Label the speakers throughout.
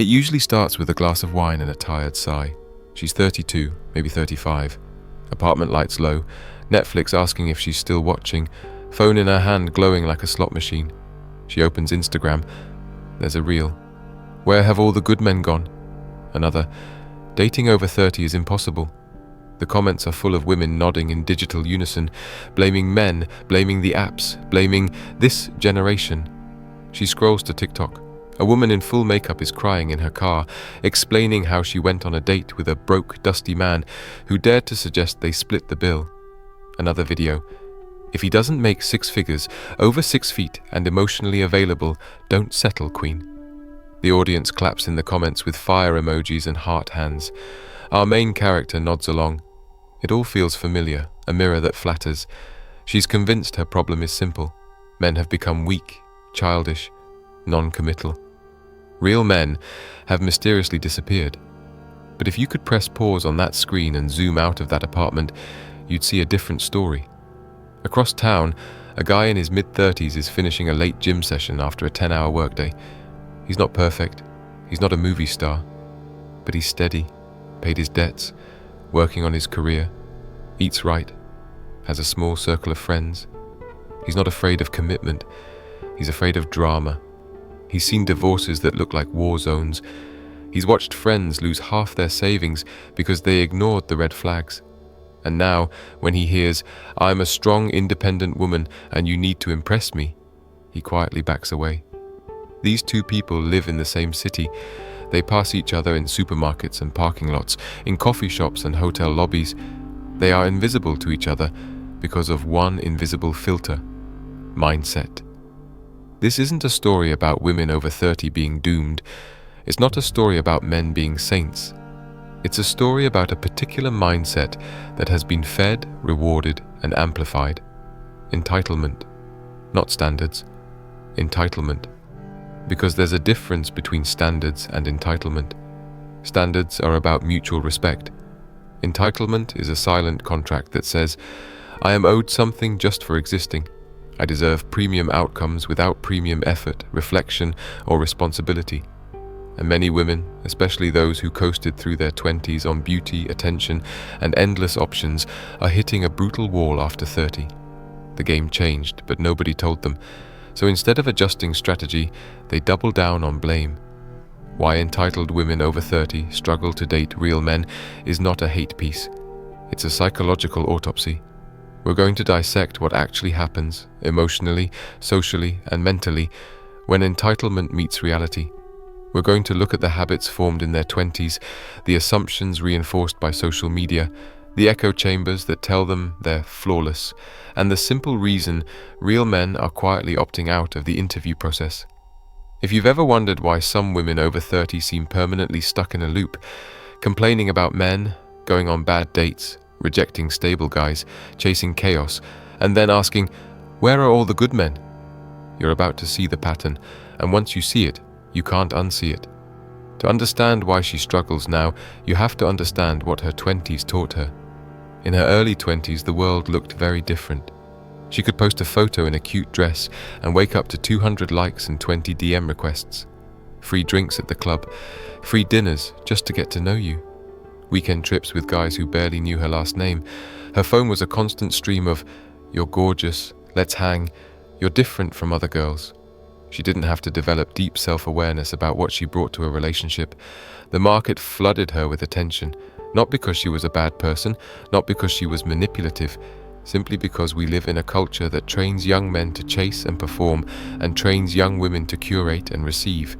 Speaker 1: It usually starts with a glass of wine and a tired sigh. She's 32, maybe 35. Apartment lights low, Netflix asking if she's still watching, phone in her hand glowing like a slot machine. She opens Instagram. There's a reel. Where have all the good men gone? Another. Dating over 30 is impossible. The comments are full of women nodding in digital unison, blaming men, blaming the apps, blaming this generation. She scrolls to TikTok. A woman in full makeup is crying in her car, explaining how she went on a date with a broke, dusty man who dared to suggest they split the bill. Another video. If he doesn't make 6 figures, over 6 feet, and emotionally available, don't settle, queen. The audience claps in the comments with fire emojis and heart hands. Our main character nods along. It all feels familiar, a mirror that flatters. She's convinced her problem is simple. Men have become weak, childish, non-committal. Real men have mysteriously disappeared. But if you could press pause on that screen and zoom out of that apartment, you'd see a different story. Across town, a guy in his mid-30s is finishing a late gym session after a 10-hour workday. He's not perfect, he's not a movie star, but he's steady, paid his debts, working on his career, eats right, has a small circle of friends. He's not afraid of commitment, he's afraid of drama. He's seen divorces that look like war zones. He's watched friends lose half their savings because they ignored the red flags. And now, when he hears, "I'm a strong, independent woman and you need to impress me," he quietly backs away. These two people live in the same city. They pass each other in supermarkets and parking lots, in coffee shops and hotel lobbies. They are invisible to each other because of one invisible filter: mindset. This isn't a story about women over 30 being doomed. It's not a story about men being saints. It's a story about a particular mindset that has been fed, rewarded, and amplified. Entitlement. Not standards. Entitlement. Because there's a difference between standards and entitlement. Standards are about mutual respect. Entitlement is a silent contract that says, "I am owed something just for existing. I deserve premium outcomes without premium effort, reflection, or responsibility." And many women, especially those who coasted through their 20s on beauty, attention, and endless options, are hitting a brutal wall after 30. The game changed, but nobody told them. So instead of adjusting strategy, they double down on blame. Why entitled women over 30 struggle to date real men is not a hate piece. It's a psychological autopsy. We're going to dissect what actually happens, emotionally, socially, and mentally, when entitlement meets reality. We're going to look at the habits formed in their 20s, the assumptions reinforced by social media, the echo chambers that tell them they're flawless, and the simple reason real men are quietly opting out of the interview process. If you've ever wondered why some women over 30 seem permanently stuck in a loop, complaining about men, going on bad dates, rejecting stable guys, chasing chaos, and then asking, "Where are all the good men?" You're about to see the pattern, and once you see it, you can't unsee it. To understand why she struggles now, you have to understand what her 20s taught her. In her early 20s, the world looked very different. She could post a photo in a cute dress and wake up to 200 likes and 20 DM requests. Free drinks at the club, free dinners just to get to know you. Weekend trips with guys who barely knew her last name. Her phone was a constant stream of, "You're gorgeous, let's hang, you're different from other girls." She didn't have to develop deep self-awareness about what she brought to a relationship. The market flooded her with attention, not because she was a bad person, not because she was manipulative, simply because we live in a culture that trains young men to chase and perform and trains young women to curate and receive.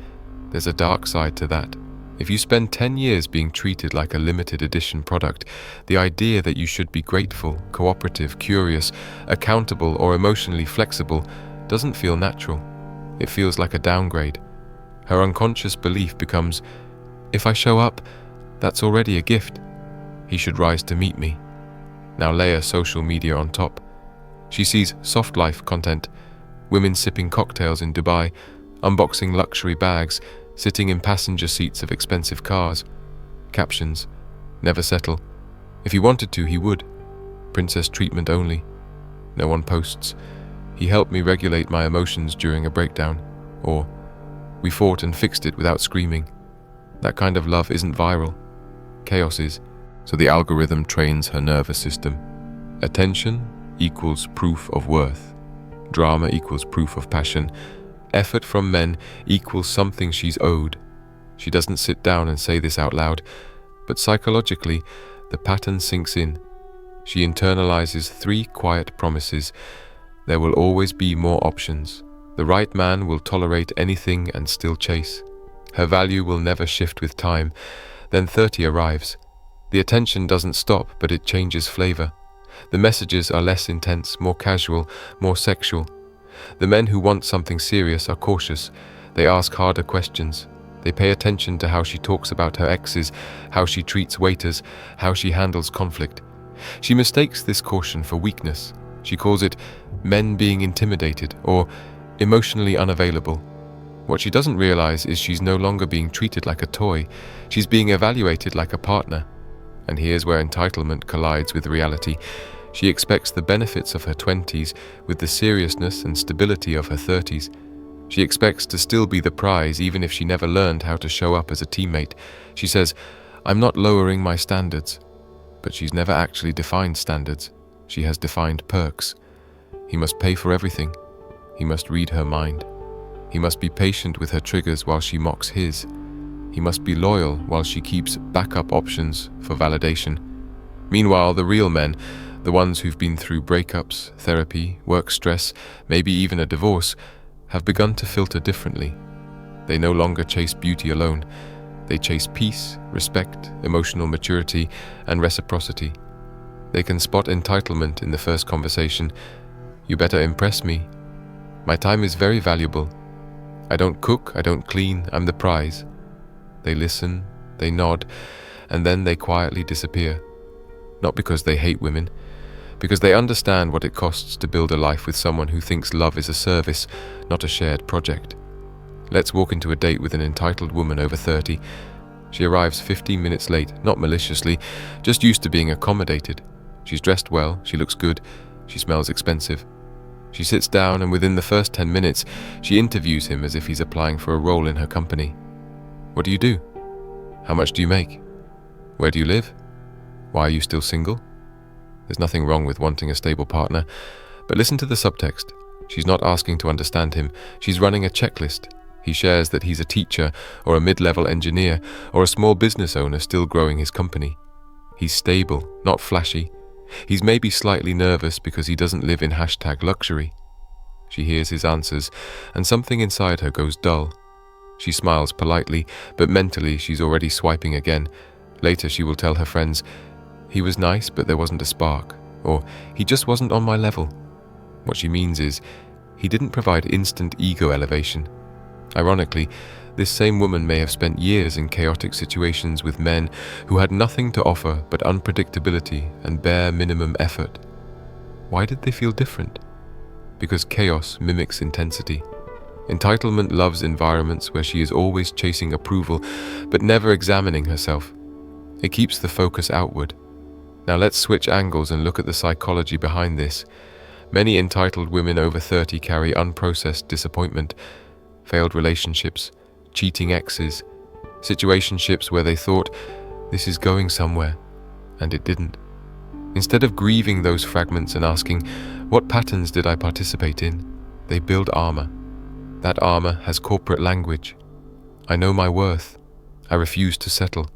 Speaker 1: There's a dark side to that. If you spend 10 years being treated like a limited edition product, the idea that you should be grateful, cooperative, curious, accountable, or emotionally flexible doesn't feel natural. It feels like a downgrade. Her unconscious belief becomes, "If I show up, that's already a gift. He should rise to meet me." Now layer social media on top. She sees soft life content, women sipping cocktails in Dubai, unboxing luxury bags, sitting in passenger seats of expensive cars. Captions, "Never settle. If he wanted to, he would. Princess treatment only." No one posts, "He helped me regulate my emotions during a breakdown," or "We fought and fixed it without screaming." That kind of love isn't viral. Chaos is. So the algorithm trains her nervous system. Attention equals proof of worth. Drama equals proof of passion. Effort from men equals something she's owed. She doesn't sit down and say this out loud, but psychologically, the pattern sinks in. She internalizes 3 quiet promises. There will always be more options. The right man will tolerate anything and still chase. Her value will never shift with time. Then 30 arrives. The attention doesn't stop, but it changes flavor. The messages are less intense, more casual, more sexual. The men who want something serious are cautious. They ask harder questions. They pay attention to how she talks about her exes, how she treats waiters, how she handles conflict. She mistakes this caution for weakness. She calls it men being intimidated or emotionally unavailable. What she doesn't realize is she's no longer being treated like a toy. She's being evaluated like a partner. And here's where entitlement collides with reality. She expects the benefits of her 20s with the seriousness and stability of her 30s. She expects to still be the prize even if she never learned how to show up as a teammate. She says, "I'm not lowering my standards." But she's never actually defined standards. She has defined perks. He must pay for everything. He must read her mind. He must be patient with her triggers while she mocks his. He must be loyal while she keeps backup options for validation. Meanwhile, the real men, the ones who've been through breakups, therapy, work stress, maybe even a divorce, have begun to filter differently. They no longer chase beauty alone. They chase peace, respect, emotional maturity, and reciprocity. They can spot entitlement in the first conversation. "You better impress me. My time is very valuable. I don't cook, I don't clean, I'm the prize." They listen, they nod, and then they quietly disappear. Not because they hate women, because they understand what it costs to build a life with someone who thinks love is a service, not a shared project. Let's walk into a date with an entitled woman over 30. She arrives 15 minutes late, not maliciously, just used to being accommodated. She's dressed well, she looks good, she smells expensive. She sits down and within the first 10 minutes, she interviews him as if he's applying for a role in her company. "What do you do? How much do you make? Where do you live? Why are you still single?" There's nothing wrong with wanting a stable partner, but listen to the subtext. She's not asking to understand him, she's running a checklist. He shares that he's a teacher or a mid-level engineer or a small business owner still growing his company. He's stable, not flashy. He's maybe slightly nervous because he doesn't live in #luxury. She hears his answers, and something inside her goes dull. She smiles politely, but mentally she's already swiping again. Later she will tell her friends, "He was nice, but there wasn't a spark," or "He just wasn't on my level." What she means is, he didn't provide instant ego elevation. Ironically, this same woman may have spent years in chaotic situations with men who had nothing to offer but unpredictability and bare minimum effort. Why did they feel different? Because chaos mimics intensity. Entitlement loves environments where she is always chasing approval, but never examining herself. It keeps the focus outward. Now let's switch angles and look at the psychology behind this. Many entitled women over 30 carry unprocessed disappointment, failed relationships, cheating exes, situationships where they thought, "This is going somewhere," and it didn't. Instead of grieving those fragments and asking, "What patterns did I participate in?" they build armor. That armor has corporate language. "I know my worth. I refuse to settle.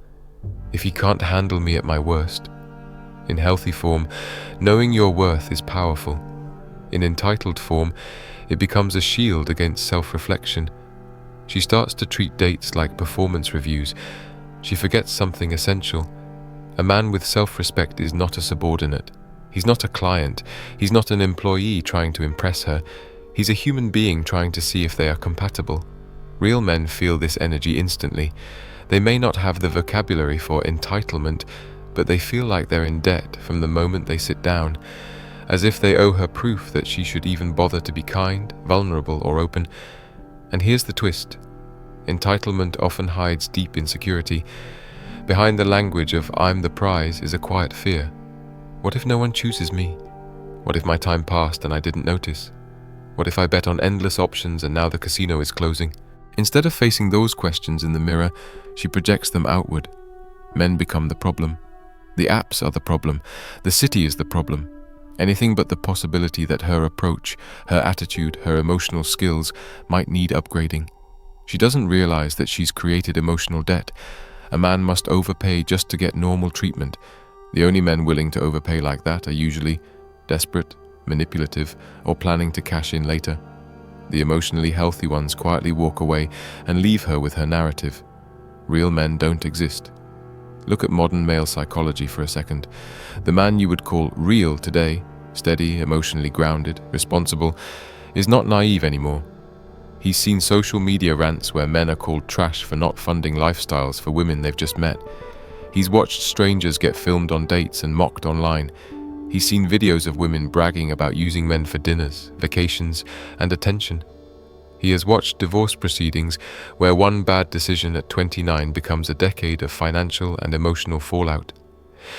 Speaker 1: If he can't handle me at my worst." In healthy form, knowing your worth is powerful. In entitled form, it becomes a shield against self-reflection. She starts to treat dates like performance reviews. She forgets something essential. A man with self-respect is not a subordinate. He's not a client. He's not an employee trying to impress her. He's a human being trying to see if they are compatible. Real men feel this energy instantly. They may not have the vocabulary for entitlement, but they feel like they're in debt from the moment they sit down, as if they owe her proof that she should even bother to be kind, vulnerable, or open. And here's the twist. Entitlement often hides deep insecurity. Behind the language of "I'm the prize" is a quiet fear. What if no one chooses me? What if my time passed and I didn't notice? What if I bet on endless options and now the casino is closing? Instead of facing those questions in the mirror, she projects them outward. Men become the problem. The apps are the problem. The city is the problem. Anything but the possibility that her approach, her attitude, her emotional skills might need upgrading. She doesn't realize that she's created emotional debt. A man must overpay just to get normal treatment. The only men willing to overpay like that are usually desperate, manipulative, or planning to cash in later. The emotionally healthy ones quietly walk away and leave her with her narrative. Real men don't exist. Look at modern male psychology for a second. The man you would call real today, steady, emotionally grounded, responsible, is not naive anymore. He's seen social media rants where men are called trash for not funding lifestyles for women they've just met. He's watched strangers get filmed on dates and mocked online. He's seen videos of women bragging about using men for dinners, vacations, and attention. He has watched divorce proceedings where one bad decision at 29 becomes a decade of financial and emotional fallout.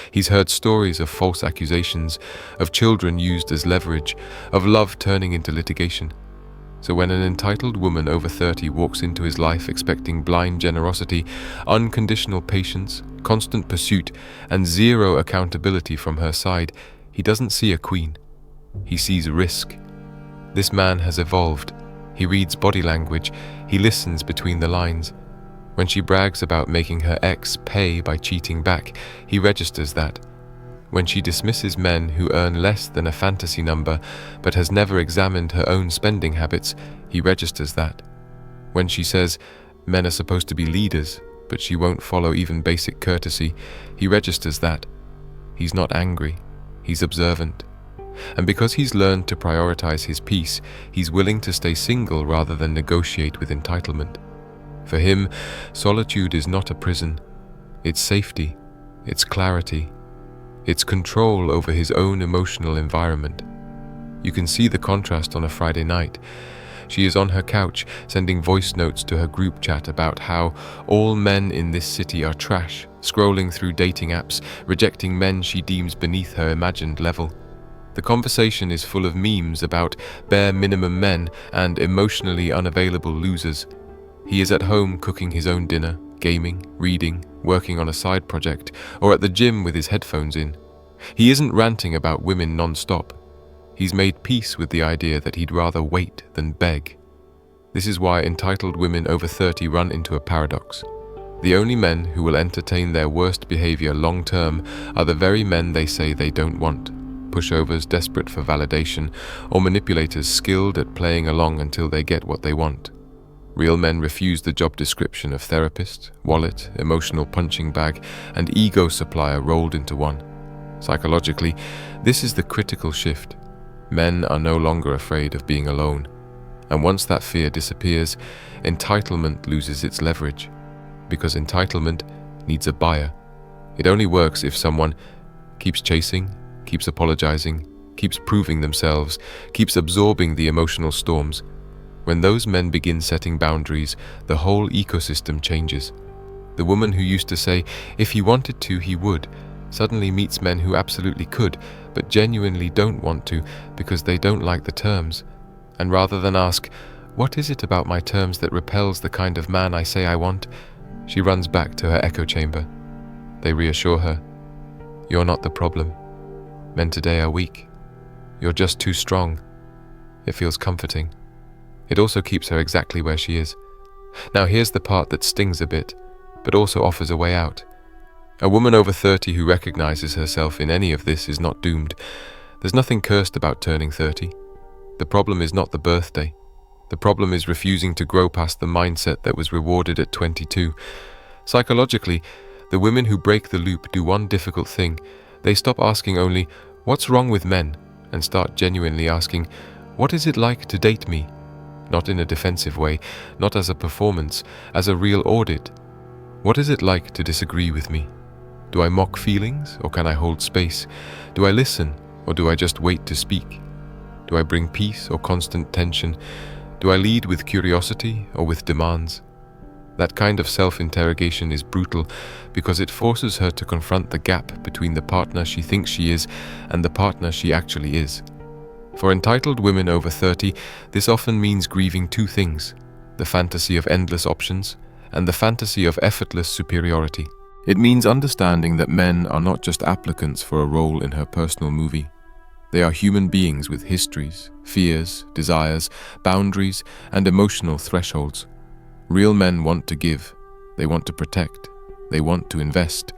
Speaker 1: He's heard stories of false accusations, of children used as leverage, of love turning into litigation. So when an entitled woman over 30 walks into his life expecting blind generosity, unconditional patience, constant pursuit, and zero accountability from her side, he doesn't see a queen. He sees risk. This man has evolved. He reads body language. He listens between the lines. When she brags about making her ex pay by cheating back, he registers that. When she dismisses men who earn less than a fantasy number but has never examined her own spending habits, he registers that. When she says men are supposed to be leaders but she won't follow even basic courtesy, he registers that. He's not angry. He's observant. And because he's learned to prioritize his peace, he's willing to stay single rather than negotiate with entitlement. For him, solitude is not a prison. It's safety. It's clarity. It's control over his own emotional environment. You can see the contrast on a Friday night. She is on her couch, sending voice notes to her group chat about how all men in this city are trash, scrolling through dating apps, rejecting men she deems beneath her imagined level. The conversation is full of memes about bare minimum men and emotionally unavailable losers. He is at home cooking his own dinner, gaming, reading, working on a side project, or at the gym with his headphones in. He isn't ranting about women non-stop. He's made peace with the idea that he'd rather wait than beg. This is why entitled women over 30 run into a paradox. The only men who will entertain their worst behavior long-term are the very men they say they don't want. Pushovers desperate for validation, or manipulators skilled at playing along until they get what they want. Real men refuse the job description of therapist, wallet, emotional punching bag, and ego supplier rolled into one. Psychologically, this is the critical shift. Men are no longer afraid of being alone. And once that fear disappears, entitlement loses its leverage. Because entitlement needs a buyer. It only works if someone keeps chasing, keeps apologizing, keeps proving themselves, keeps absorbing the emotional storms. When those men begin setting boundaries, the whole ecosystem changes. The woman who used to say, if he wanted to, he would, suddenly meets men who absolutely could, but genuinely don't want to because they don't like the terms. And rather than ask, what is it about my terms that repels the kind of man I say I want? She runs back to her echo chamber. They reassure her, you're not the problem. Men today are weak. You're just too strong. It feels comforting. It also keeps her exactly where she is. Now here's the part that stings a bit, but also offers a way out. A woman over 30 who recognizes herself in any of this is not doomed. There's nothing cursed about turning 30. The problem is not the birthday. The problem is refusing to grow past the mindset that was rewarded at 22. Psychologically, the women who break the loop do one difficult thing. They stop asking only, what's wrong with men? And start genuinely asking, what is it like to date me? Not in a defensive way, not as a performance, as a real audit. What is it like to disagree with me? Do I mock feelings, or can I hold space? Do I listen, or do I just wait to speak? Do I bring peace or constant tension? Do I lead with curiosity or with demands? That kind of self-interrogation is brutal because it forces her to confront the gap between the partner she thinks she is and the partner she actually is. For entitled women over 30, this often means grieving two things: the fantasy of endless options, and the fantasy of effortless superiority. It means understanding that men are not just applicants for a role in her personal movie. They are human beings with histories, fears, desires, boundaries, and emotional thresholds. Real men want to give, they want to protect, they want to invest,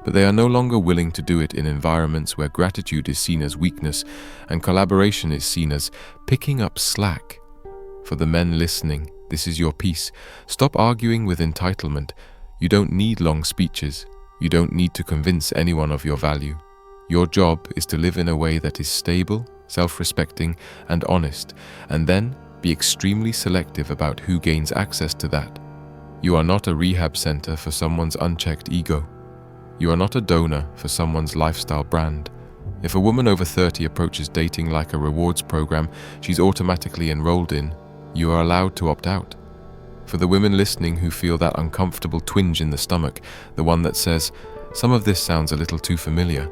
Speaker 1: but they are no longer willing to do it in environments where gratitude is seen as weakness and collaboration is seen as picking up slack. For the men listening, this is your piece. Stop arguing with entitlement. You don't need long speeches. You don't need to convince anyone of your value. Your job is to live in a way that is stable, self-respecting, and honest, and then be extremely selective about who gains access to that. You are not a rehab center for someone's unchecked ego. You are not a donor for someone's lifestyle brand. If a woman over 30 approaches dating like a rewards program she's automatically enrolled in, you are allowed to opt out. For the women listening who feel that uncomfortable twinge in the stomach, the one that says, "Some of this sounds a little too familiar,"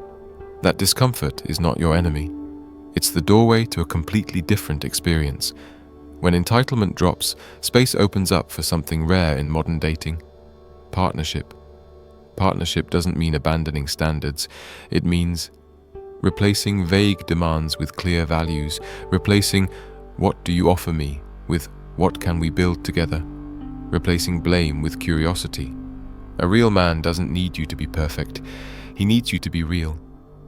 Speaker 1: that discomfort is not your enemy. It's the doorway to a completely different experience. When entitlement drops, space opens up for something rare in modern dating: partnership. Partnership doesn't mean abandoning standards. It means replacing vague demands with clear values, replacing "what do you offer me" with "what can we build together," replacing blame with curiosity. A real man doesn't need you to be perfect. He needs you to be real.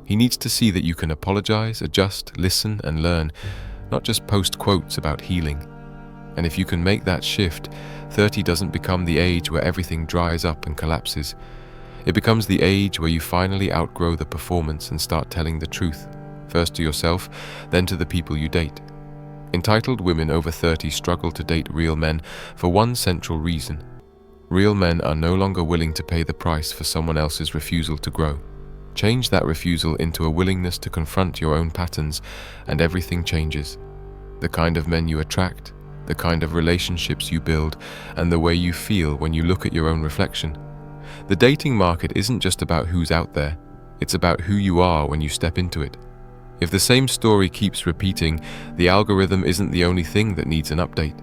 Speaker 1: He needs to see that you can apologize, adjust, listen, and learn, not just post quotes about healing. And if you can make that shift, 30 doesn't become the age where everything dries up and collapses. It becomes the age where you finally outgrow the performance and start telling the truth, first to yourself, then to the people you date. Entitled women over 30 struggle to date real men for one central reason. Real men are no longer willing to pay the price for someone else's refusal to grow. Change that refusal into a willingness to confront your own patterns, and everything changes. The kind of men you attract, the kind of relationships you build, and the way you feel when you look at your own reflection. The dating market isn't just about who's out there, it's about who you are when you step into it. If the same story keeps repeating, the algorithm isn't the only thing that needs an update.